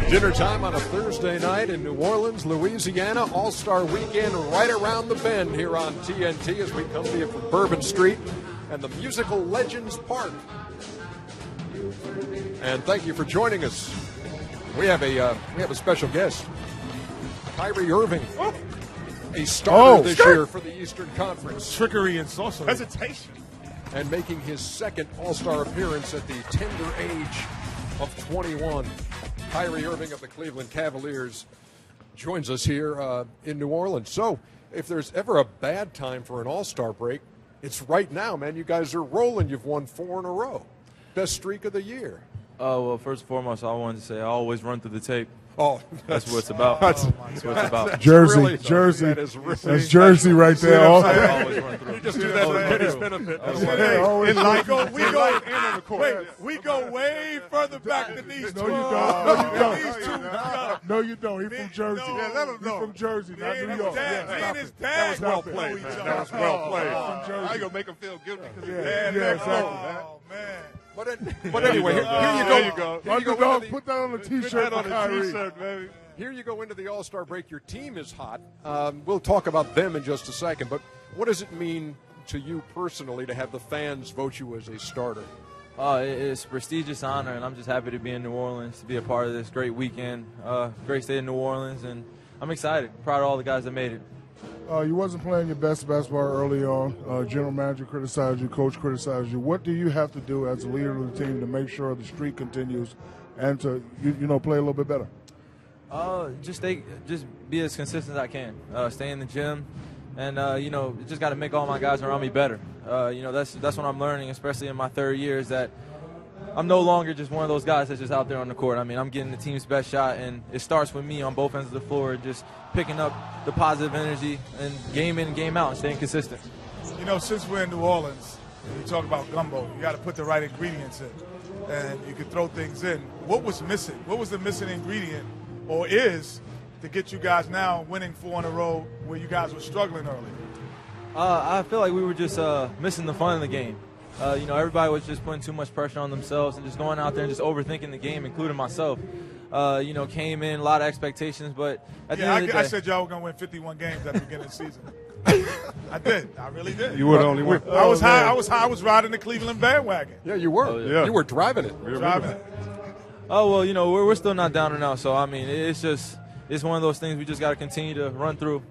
Dinner time on a Thursday night in New Orleans, Louisiana. All-Star Weekend right around the bend here on TNT as we come to you from Bourbon Street and the Musical Legends Park. And thank you for joining us. We have a special guest, Kyrie Irving, a starter this year for the Eastern Conference. Trickery and sorcery. Hesitation. And making his second All-Star appearance at the tender age of 21. Kyrie Irving of the Cleveland Cavaliers joins us here in New Orleans. So if there's ever a bad time for an All-Star break, it's right now, man. You guys are rolling. You've won 4 in a row. Best streak of the year. Well, first and foremost, I wanted to say I always run through the tape. Oh, that's what it's about. That's what it's about. Jersey, really, Jersey. That is really, that's Jersey right there. I always run through. You just do that for Kenny's benefit. We go way further back than these two. No, you don't. No, you don't. He's from Jersey. He's from Jersey, not New York. That was well played, man. That was well played. I ain't gonna make him feel guilty because his Yeah, dad. exactly. Oh man. But anyway, here you go. Underdog, put that on a T-shirt for On a Kyrie. T-shirt, baby. Here you go into the All-Star break. Your team is hot. We'll talk about them in just a second. But what does it mean to you personally to have the fans vote you as a starter? It's a prestigious honor, and I'm just happy to be in New Orleans, to be a part of this great weekend. Great state of New Orleans, and I'm excited. Proud of all the guys that made it. You wasn't playing your best basketball early on. General manager criticized you, coach criticized you. What do you have to do as a leader of the team to make sure the streak continues and to play a little bit better? Just be as consistent as I can. Stay in the gym, and just got to make all my guys around me better. That's what I'm learning, especially in my third year, is that I'm no longer just one of those guys that's just out there on the court. I mean, I'm getting the team's best shot, and it starts with me on both ends of the floor, just picking up the positive energy and game in, game out, and staying consistent. Since we're in New Orleans, you talk about gumbo. You got to put the right ingredients in, and you can throw things in. What was missing? What was the missing ingredient, or is, to get you guys now winning 4 in a row where you guys were struggling early? I feel like we were just missing the fun of the game. Everybody was just putting too much pressure on themselves and just going out there and just overthinking the game, including myself. Came in, a lot of expectations, but at the end of the day, I said y'all were going to win 51 games at the beginning of the season. I did. I really did. You were the only one. I was high. I was riding the Cleveland bandwagon. Yeah, you were. Oh, yeah. You were driving it. Driving it. Oh, well, we're still not down and out, so, I mean, it's one of those things we just got to continue to run through.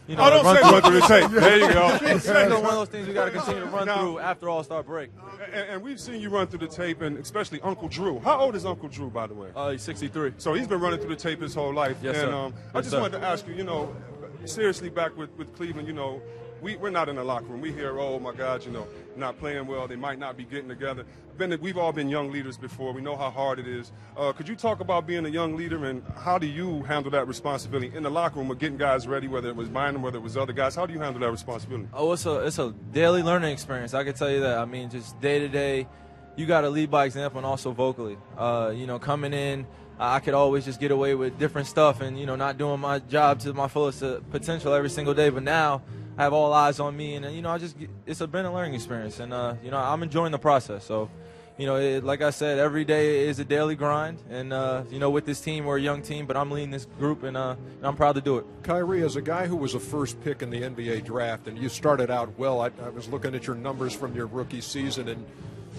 Run through the tape. There you go. It's one of those things we got to continue to run through after All-Star break. And we've seen you run through the tape, and especially Uncle Drew. How old is Uncle Drew, by the way? He's 63. So he's been running through the tape his whole life. Yes, and sir. I just wanted to ask you, seriously, back with Cleveland, we're not in the locker room. We hear, oh, my God, not playing well. They might not be getting together. We've all been young leaders before. We know how hard it is. Could you talk about being a young leader, and how do you handle that responsibility in the locker room of getting guys ready, whether it was Bynum, whether it was other guys? How do you handle that responsibility? Oh, it's a daily learning experience. I can tell you that. I mean, just day to day, you got to lead by example and also vocally. Coming in, I could always just get away with different stuff and, not doing my job to my fullest potential every single day. But now I have all eyes on me, and, it's been a learning experience. And, I'm enjoying the process. So, like I said, every day is a daily grind. And, with this team, we're a young team, but I'm leading this group, and I'm proud to do it. Kyrie, as a guy who was a first pick in the NBA draft, and you started out well, I was looking at your numbers from your rookie season and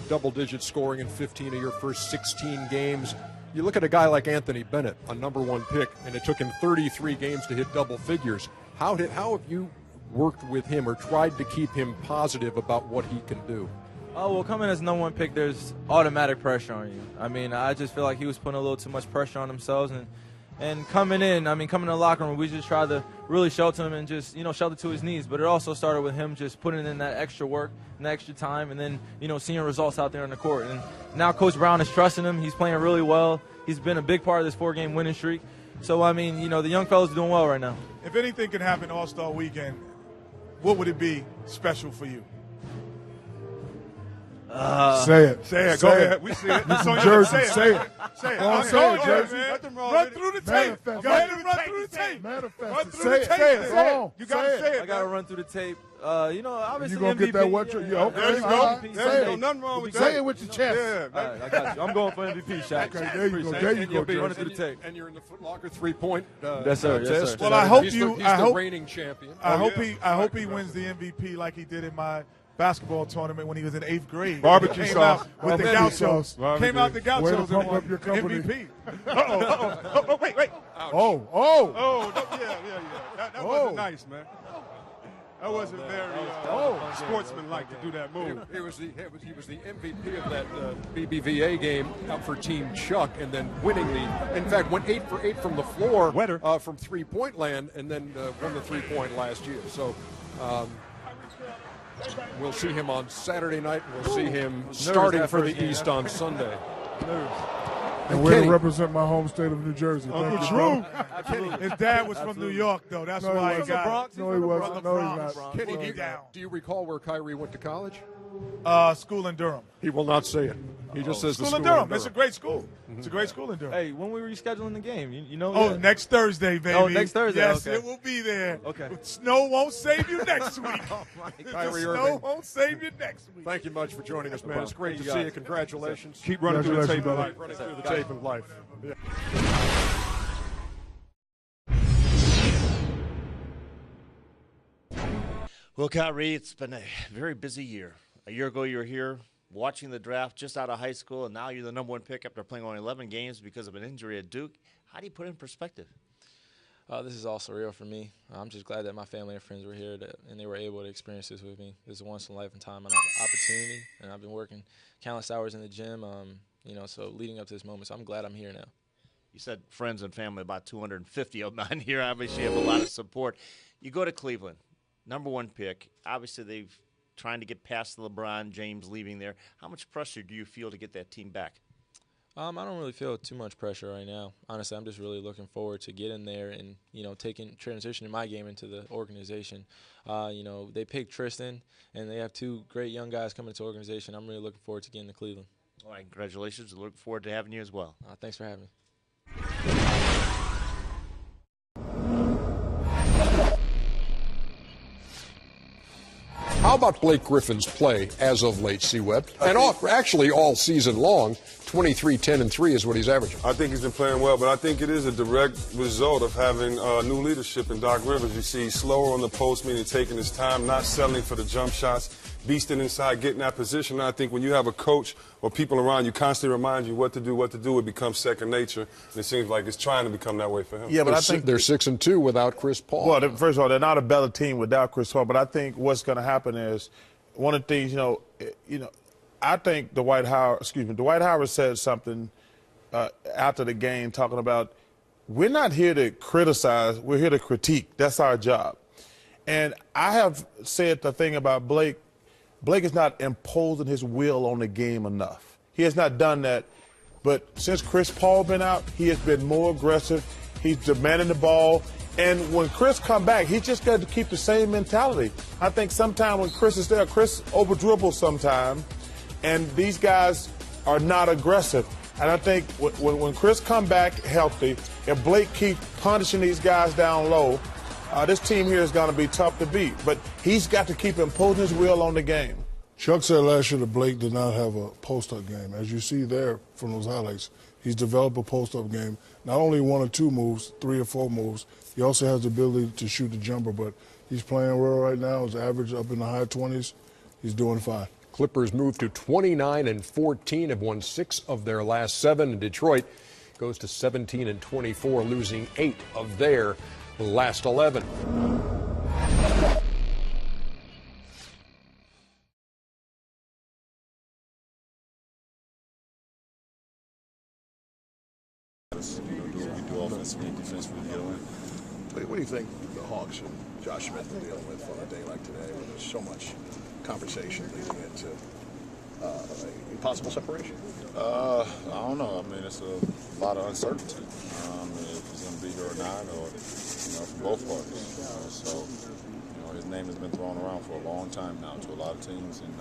double-digit scoring in 15 of your first 16 games. You look at a guy like Anthony Bennett, a number 1 pick, and it took him 33 games to hit double figures. How have you worked with him or tried to keep him positive about what he can do? Oh, well, coming as number 1 pick, there's automatic pressure on you. I mean, I just feel like he was putting a little too much pressure on themselves. And coming in the locker room, we just tried to really shelter him and just, shelter to his needs. But it also started with him just putting in that extra work and that extra time and then, seeing results out there on the court. And now Coach Brown is trusting him. He's playing really well. He's been a big part of this 4-game winning streak. So, I mean, the young fellas are doing well right now. If anything could happen All-Star Weekend, what would it be special for you? Say it. Say it. Go ahead. We see it. It's on Jersey. Say it. Say it. Say it. Go on, say it, Jersey. Man. Nothing wrong Run with it. through the tape. Manifest. Go ahead and run through the tape. Manifest Run it. through Say the it. tape. Say it. Say Go it. on. You got to Say say it. it. I got to run through the tape. Obviously You gonna MVP, get that what you? yeah. Okay. There you go. All right. There Say you it. go. Nothing wrong with Say that. it with your chest. Yeah, All right, I got you. I'm going for MVP, Shaq. Okay, there you go. Appreciate There it. you And go, you'll be Jersey. Running through the tape. And you're in the Foot Locker 3-point Yes, sir. Yes, sir. test. Well, I hope he's you- The, he's I the hope- reigning champion. I hope yeah. he wins the MVP like he did in my basketball tournament when he was in 8th grade. Barbecue Came sauce. out with the Barbecue Gauchos. sauce. Came out the Way to Gauchos pump and won up your company. MVP. Oh, wait. Oh. Oh, yeah. That Oh. wasn't nice, man. That wasn't very sportsmanlike to do that move. He was the MVP of that BBVA game out for Team Chuck, and then winning in fact, went 8 for 8 from the floor from 3-point land, and then won the 3-point last year. So we'll see him on Saturday night. We'll see him starting that for first the game. East on Sunday. And way Kenny. to represent my home state of New Jersey. Thank you, bro. His dad was from New York, though. That's No, he why he wasn't. got No, he wasn't. No, he's Bronx. not. Kenny, Boogie down. do you recall where Kyrie went to college? School in Durham. He will not say it. He just says the School in Durham. It's a great school. It's a great school in Durham. Hey, when we rescheduling the game, you know? Oh, that? next Thursday, baby. Oh, next Thursday, Yes, okay. it will be there. Okay. Snow won't save you next week. Kyrie the Irving. snow won't save you next week. Thank you much for joining us, man. It's great to Thank see you, you. guys. Congratulations. Keep running through the tape, Congratulations, brother. Running through the tape of life. Yeah. Well, Kyrie, it's been a very busy year. A year ago, you were here watching the draft just out of high school, and now you're the number one pick after playing only 11 games because of an injury at Duke. How do you put it in perspective? This is all surreal for me. I'm just glad that my family and friends were here and they were able to experience this with me. This is a once-in-a-lifetime opportunity, and I've been working countless hours in the gym, so leading up to this moment. So I'm glad I'm here now. You said friends and family, about 250 of them here. Obviously, you have a lot of support. You go to Cleveland, number one pick. Obviously, they've trying to get past LeBron James leaving there. How much pressure do you feel to get that team back? I don't really feel too much pressure right now. Honestly, I'm just really looking forward to getting there and, transitioning my game into the organization. They picked Tristan, and they have two great young guys coming into the organization. I'm really looking forward to getting to Cleveland. All right, congratulations. Look forward to having you as well. Thanks for having me. How about Blake Griffin's play as of late, C-Web? And actually all season long, 23, 10, and 3 is what he's averaging. I think he's been playing well, but I think it is a direct result of having new leadership in Doc Rivers. You see, slower on the post, meaning taking his time, not settling for the jump shots, beasting inside, getting that position. And I think when you have a coach or people around you constantly remind you what to do, it becomes second nature. And it seems like it's trying to become that way for him. Yeah, but I think they're 6-2 without Chris Paul. Well, first of all, they're not a better team without Chris Paul. But I think what's going to happen is one of the things, I think Dwight Howard said something after the game talking about we're not here to criticize, we're here to critique. That's our job. And I have said the thing about Blake. Blake is not imposing his will on the game enough. He has not done that. But since Chris Paul been out, he has been more aggressive. He's demanding the ball. And when Chris come back, he just got to keep the same mentality. I think sometime when Chris is there, Chris over-dribbles sometime, and these guys are not aggressive. And I think when Chris come back healthy, if Blake keeps punishing these guys down low, this team here is going to be tough to beat. But he's got to keep imposing his will on the game. Chuck said last year that Blake did not have a post-up game. As you see there from those highlights, he's developed a post-up game. Not only 1 or 2 moves, 3 or 4 moves. He also has the ability to shoot the jumper, but he's playing well right now. His average up in the high 20s. He's doing fine. Clippers moved to 29-14, have won 6 of their last 7. And Detroit goes to 17-24, losing 8 of their last 11. We do offensively and defensively to get a win. What do you think the Hawks and Josh Smith are dealing with on a day like today when there's so much conversation leading into a possible separation? I don't know. I mean, it's a lot of uncertainty. If he's going to be here or not, or, for both parties. His name has been thrown around for a long time now to a lot of teams, and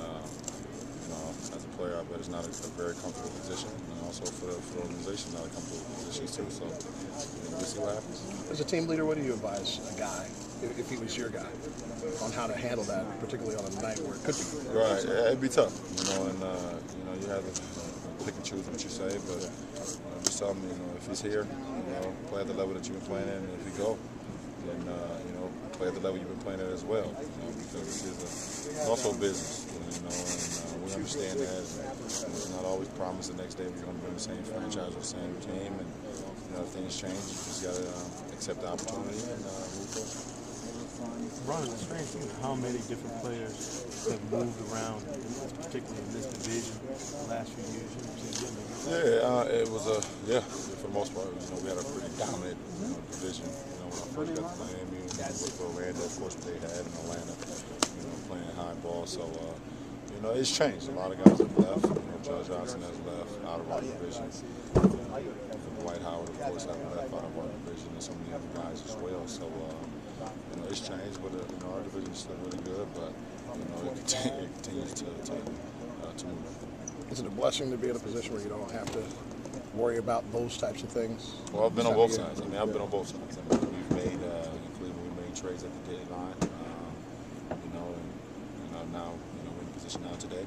as a player, I bet it's not a very comfortable position, and also for the organization, not a comfortable position too. So we'll see what happens. As a team leader, what do you advise a guy, if he was your guy, on how to handle that, particularly on a night where it could be? Right, it'd be tough, and you have to pick and choose what you say, but just tell him, if he's here, play at the level that you've been playing at, and if we go, then play at the level you've been playing at as well, because it's also business, and we understand that. And it's not always promised the next day we're going to be in the same franchise or the same team, and if things change, you just got to accept the opportunity and move forward. Ron, it's strange how many different players have moved around, particularly in this division, the last few years. It was for the most part, we had a pretty dominant division. When I first got to Miami, with Orlando, of course, they had in Atlanta, playing high ball. So, it's changed. A lot of guys have left. Judge Johnson has left out of our division. Dwight Howard, of course, has left out of our division, and so many other guys as well. So, it's changed, but our division is still really good. But it continues to move. Is it a blessing to be in a position where you don't have to worry about those types of things? Well, I've been on both sides. I've been on both sides. We've made in Cleveland, we made trades at the deadline. And now we're in position now today.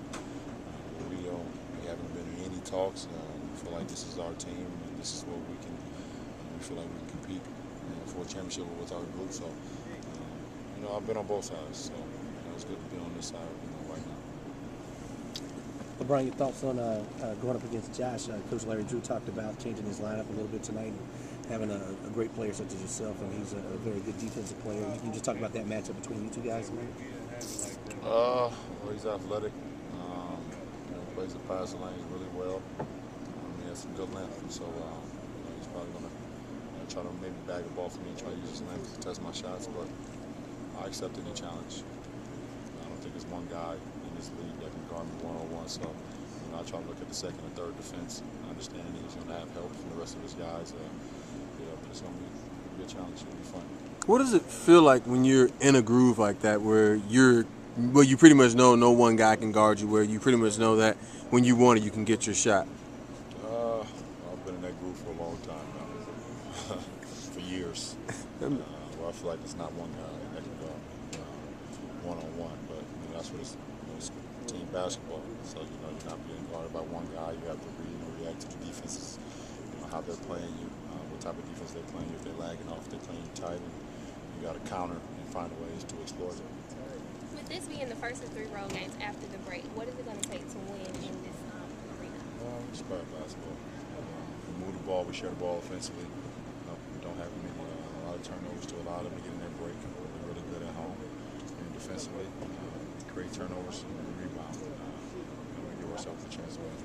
We haven't been in any talks. We feel like this is our team, and this is what we can. We feel like we can compete for a championship with our group. So, I've been on both sides. So, it's good to be on this side right now. LeBron, your thoughts on going up against Josh? Coach Larry Drew talked about changing his lineup a little bit tonight, and having a great player such as yourself, and he's a very good defensive player. You can just talk about that matchup between you two guys, man. Well, he's athletic. Plays the passing lanes really well. He has some good length, so he's probably going to try to maybe bag a ball for me and try to use his length to test my shots. But I accept any challenge. I don't think there's one guy in this league that can guard me one-on-one. So I try to look at the second and third defense, understanding he's going to have help from the rest of his guys. But it's going to be a challenge. It'll be fun. What does it feel like when you're in a groove like that, where you pretty much know no one guy can guard you, where you pretty much know that when you want it, you can get your shot? I've been in that groove for a long time now, for years. Where I feel like there's not one guy that can guard one-on-one, but that's what it's team basketball. So you're not being guarded by one guy. You have to react to the defenses, how they're playing you, what type of defense they're playing you. If they're lagging off, if they're playing you tight, and you got to counter and find ways to exploit it. With this being the first of 3 road games after the break, what is it going to take to win in this arena? It's about basketball. We move the ball, we share the ball offensively. We don't have a lot of turnovers to allow them to get in their break. We're really good at home and defensively. Create turnovers and rebound. We give ourselves a chance to win.